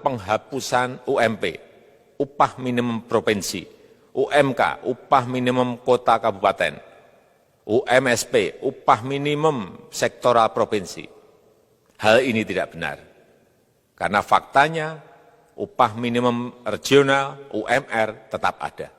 penghapusan UMP, upah minimum provinsi, UMK, upah minimum kota kabupaten, UMSP, upah minimum sektoral provinsi. Hal ini tidak benar, karena faktanya upah minimum regional, UMR, tetap ada.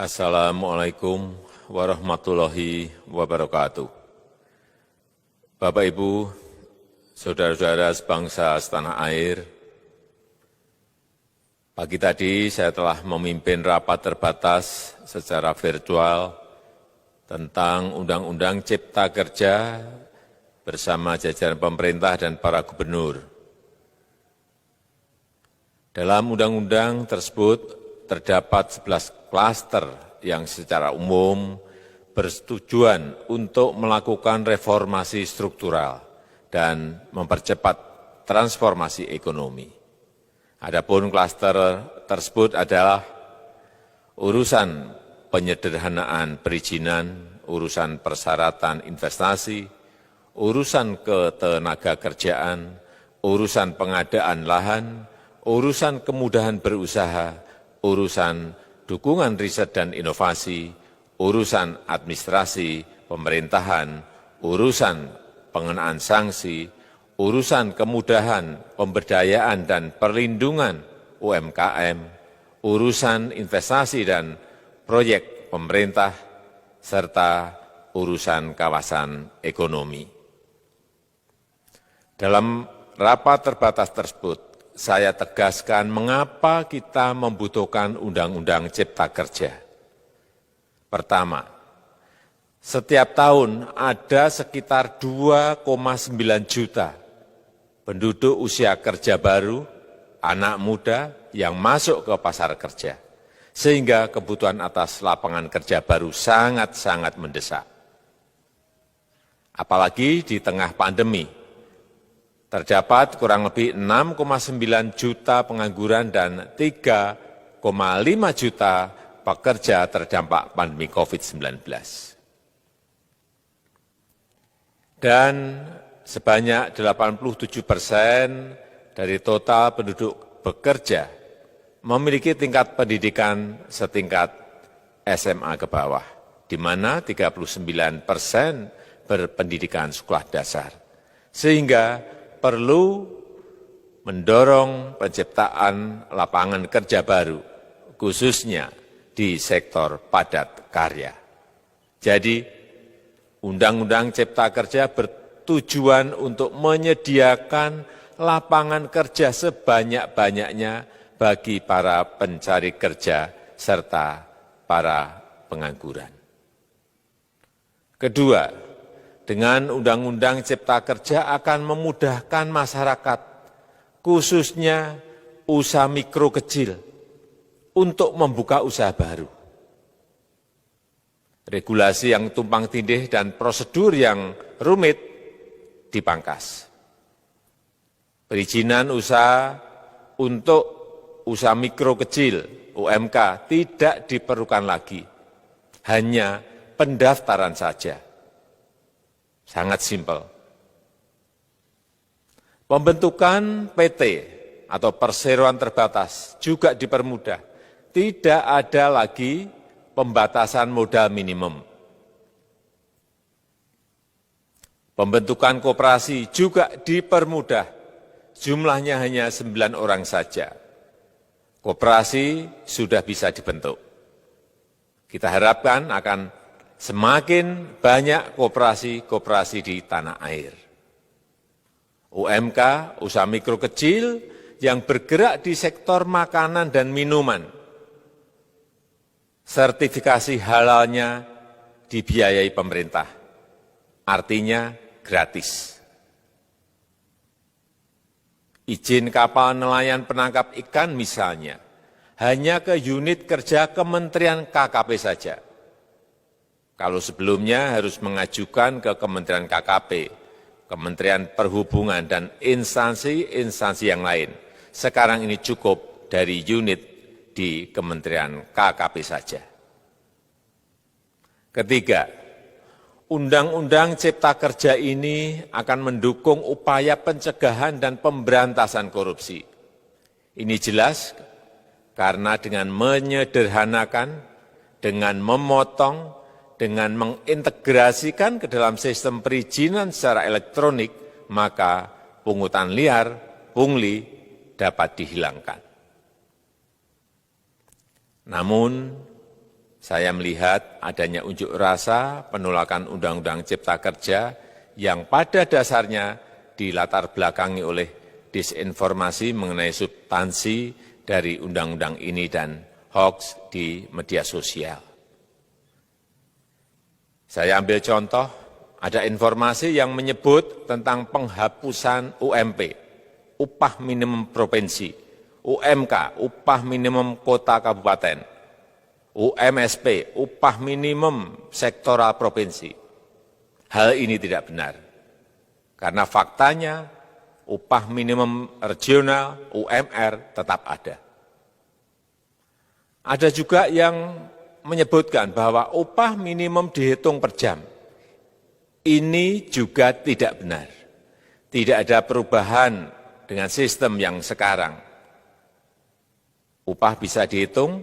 Assalamualaikum warahmatullahi wabarakatuh. Bapak, Ibu, saudara-saudara sebangsa setanah air, pagi tadi saya telah memimpin rapat terbatas secara virtual tentang Undang-Undang Cipta Kerja bersama jajaran pemerintah dan para gubernur. Dalam undang-undang tersebut terdapat 11 klaster yang secara umum bertujuan untuk melakukan reformasi struktural dan mempercepat transformasi ekonomi. Adapun klaster tersebut adalah urusan penyederhanaan perizinan, urusan persyaratan investasi, urusan ketenagakerjaan, urusan pengadaan lahan, urusan kemudahan berusaha, urusan dukungan riset dan inovasi, urusan administrasi pemerintahan, urusan pengenaan sanksi, urusan kemudahan pemberdayaan dan perlindungan UMKM, urusan investasi dan proyek pemerintah, serta urusan kawasan ekonomi. Dalam rapat terbatas tersebut, saya tegaskan mengapa kita membutuhkan Undang-Undang Cipta Kerja. Pertama, setiap tahun ada sekitar 2,9 juta penduduk usia kerja baru, anak muda yang masuk ke pasar kerja, sehingga kebutuhan atas lapangan kerja baru sangat-sangat mendesak. Apalagi di tengah pandemi, terdapat kurang lebih 6,9 juta pengangguran dan 3,5 juta pekerja terdampak pandemi COVID-19. Dan sebanyak 87% dari total penduduk bekerja memiliki tingkat pendidikan setingkat SMA ke bawah, di mana 39% berpendidikan sekolah dasar. Sehingga perlu mendorong penciptaan lapangan kerja baru, khususnya di sektor padat karya. Jadi, Undang-Undang Cipta Kerja bertujuan untuk menyediakan lapangan kerja sebanyak-banyaknya bagi para pencari kerja serta para pengangguran. Kedua, dengan Undang-Undang Cipta Kerja akan memudahkan masyarakat, khususnya usaha mikro kecil, untuk membuka usaha baru. Regulasi yang tumpang tindih dan prosedur yang rumit dipangkas. Perizinan usaha untuk usaha mikro kecil, UMK, tidak diperlukan lagi, hanya pendaftaran saja. Sangat simpel. Pembentukan PT atau perseroan terbatas juga dipermudah. Tidak ada lagi pembatasan modal minimum. Pembentukan koperasi juga dipermudah. Jumlahnya hanya 9 orang saja. Koperasi sudah bisa dibentuk. Kita harapkan akan semakin banyak koperasi-koperasi di tanah air. UMK, usaha mikro kecil yang bergerak di sektor makanan dan minuman. Sertifikasi halalnya dibiayai pemerintah, artinya gratis. Izin kapal nelayan penangkap ikan misalnya, hanya ke unit kerja Kementerian KKP saja. Kalau sebelumnya harus mengajukan ke Kementerian KKP, Kementerian Perhubungan, dan instansi-instansi yang lain. sekarang ini cukup dari unit di Kementerian KKP saja. Ketiga, Undang-Undang Cipta Kerja ini akan mendukung upaya pencegahan dan pemberantasan korupsi. Ini jelas karena dengan menyederhanakan, dengan memotong, dengan mengintegrasikan ke dalam sistem perizinan secara elektronik, maka pungutan liar, pungli dapat dihilangkan. Namun, saya melihat adanya unjuk rasa penolakan Undang-Undang Cipta Kerja yang pada dasarnya dilatar belakangi oleh disinformasi mengenai substansi dari undang-undang ini dan hoax di media sosial. Saya ambil contoh, ada informasi yang menyebut tentang penghapusan UMP, upah minimum provinsi, UMK, upah minimum kota kabupaten, UMSP, upah minimum sektoral provinsi. Hal ini tidak benar, karena faktanya upah minimum regional, UMR, tetap ada. Ada juga yang menyebutkan bahwa upah minimum dihitung per jam. Ini juga tidak benar. Tidak ada perubahan dengan sistem yang sekarang. Upah bisa dihitung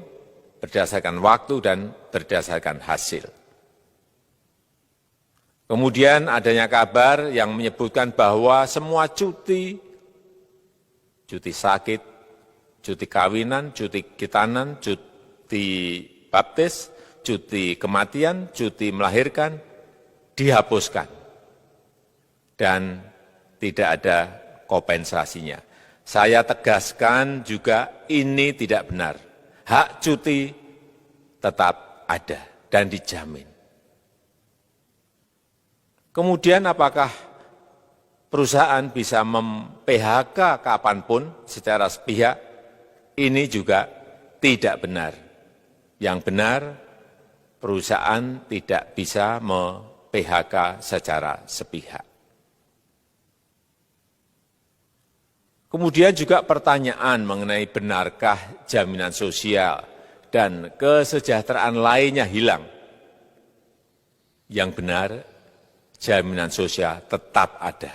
berdasarkan waktu dan berdasarkan hasil. Kemudian adanya kabar yang menyebutkan bahwa semua cuti sakit, cuti kawinan, cuti khitanan, cuti baptis, cuti kematian, cuti melahirkan, dihapuskan. Dan tidak ada kompensasinya. Saya tegaskan juga ini tidak benar. Hak cuti tetap ada dan dijamin. Kemudian apakah perusahaan bisa mem-PHK kapanpun secara sepihak? Ini juga tidak benar. Yang benar, perusahaan tidak bisa mem-PHK secara sepihak. Kemudian juga pertanyaan mengenai benarkah jaminan sosial dan kesejahteraan lainnya hilang. Yang benar, jaminan sosial tetap ada.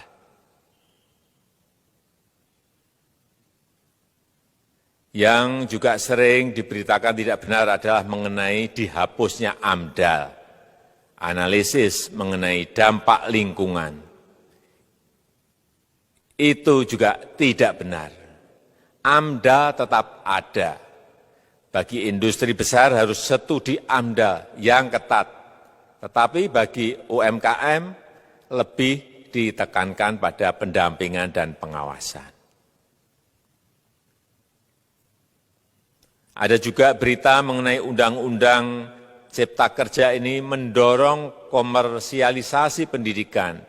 Yang juga sering diberitakan tidak benar adalah mengenai dihapusnya AMDAL, analisis mengenai dampak lingkungan. Itu juga tidak benar. AMDAL tetap ada. Bagi industri besar harus studi AMDAL yang ketat. Tetapi bagi UMKM lebih ditekankan pada pendampingan dan pengawasan. Ada juga berita mengenai Undang-Undang Cipta Kerja ini mendorong komersialisasi pendidikan.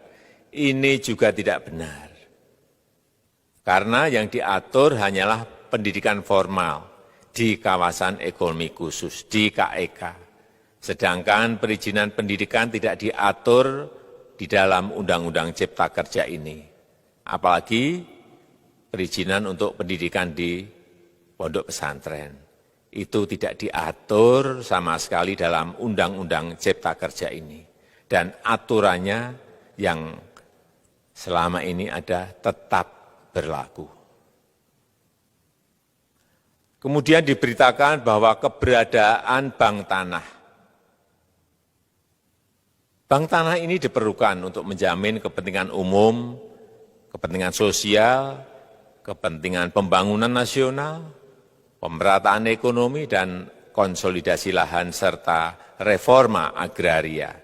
Ini juga tidak benar. Karena yang diatur hanyalah pendidikan formal di kawasan ekonomi khusus, di KEK. Sedangkan perizinan pendidikan tidak diatur di dalam Undang-Undang Cipta Kerja ini. Apalagi perizinan untuk pendidikan di pondok pesantren. Itu tidak diatur sama sekali dalam Undang-Undang Cipta Kerja ini. Dan aturannya yang selama ini ada tetap berlaku. Kemudian diberitakan bahwa keberadaan bank tanah. Bank tanah ini diperlukan untuk menjamin kepentingan umum, kepentingan sosial, kepentingan pembangunan nasional, pemerataan ekonomi, dan konsolidasi lahan serta reforma agraria.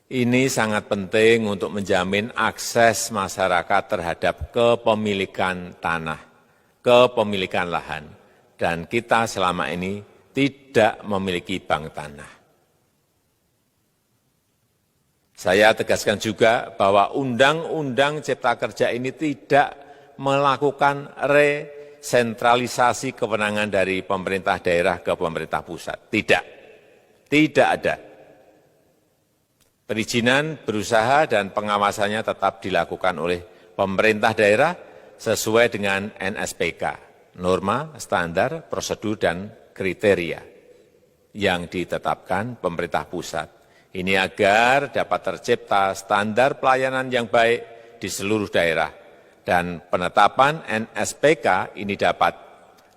Ini sangat penting untuk menjamin akses masyarakat terhadap kepemilikan tanah, kepemilikan lahan. Dan kita selama ini tidak memiliki bank tanah. Saya tegaskan juga bahwa Undang-Undang Cipta Kerja ini tidak melakukan resentralisasi kewenangan dari pemerintah daerah ke pemerintah pusat. Tidak ada. Perizinan berusaha dan pengawasannya tetap dilakukan oleh pemerintah daerah sesuai dengan NSPK, norma, standar, prosedur, dan kriteria yang ditetapkan pemerintah pusat. Ini agar dapat tercipta standar pelayanan yang baik di seluruh daerah, dan penetapan NSPK ini dapat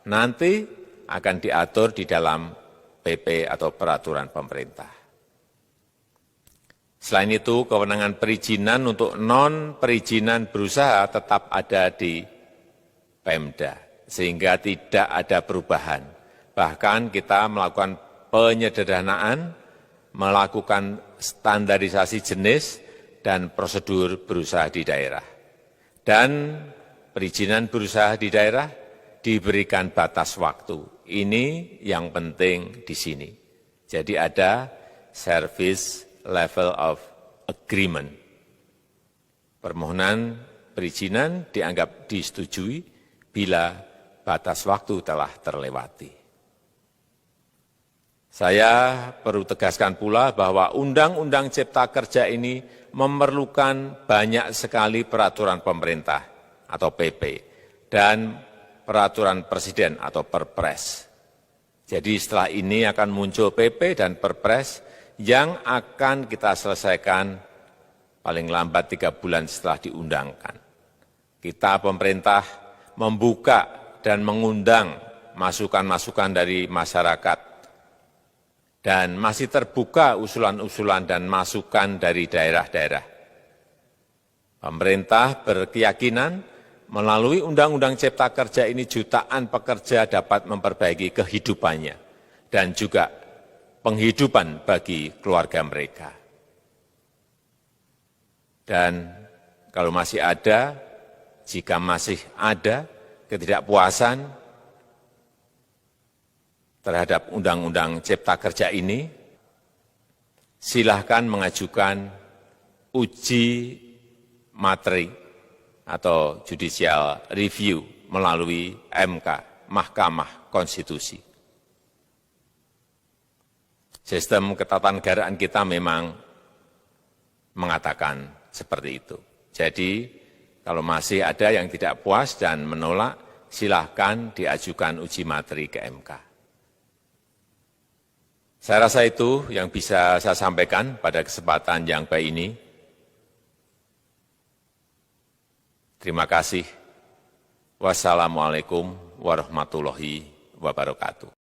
nanti akan diatur di dalam PP atau peraturan pemerintah. Selain itu, kewenangan perizinan untuk non-perizinan berusaha tetap ada di Pemda, sehingga tidak ada perubahan. Bahkan kita melakukan penyederhanaan, melakukan standarisasi jenis dan prosedur berusaha di daerah. Dan perizinan berusaha di daerah diberikan batas waktu. Ini yang penting di sini. Jadi ada service level of agreement. Permohonan perizinan dianggap disetujui bila batas waktu telah terlewati. Saya perlu tegaskan pula bahwa Undang-Undang Cipta Kerja ini memerlukan banyak sekali peraturan pemerintah atau PP dan peraturan presiden atau Perpres. Jadi setelah ini akan muncul PP dan Perpres yang akan kita selesaikan paling lambat 3 bulan setelah diundangkan. Kita pemerintah membuka dan mengundang masukan-masukan dari masyarakat, dan masih terbuka usulan-usulan dan masukan dari daerah-daerah. Pemerintah berkeyakinan melalui Undang-Undang Cipta Kerja ini jutaan pekerja dapat memperbaiki kehidupannya dan juga penghidupan bagi keluarga mereka. Dan kalau masih ada, jika masih ada ketidakpuasan terhadap Undang-Undang Cipta Kerja ini, silahkan mengajukan uji materi atau judicial review melalui MK, Mahkamah Konstitusi. Sistem ketatanegaraan kita memang mengatakan seperti itu. Jadi, kalau masih ada yang tidak puas dan menolak, silahkan diajukan uji materi ke MK. Saya rasa itu yang bisa saya sampaikan pada kesempatan yang baik ini. Terima kasih. Wassalamualaikum warahmatullahi wabarakatuh.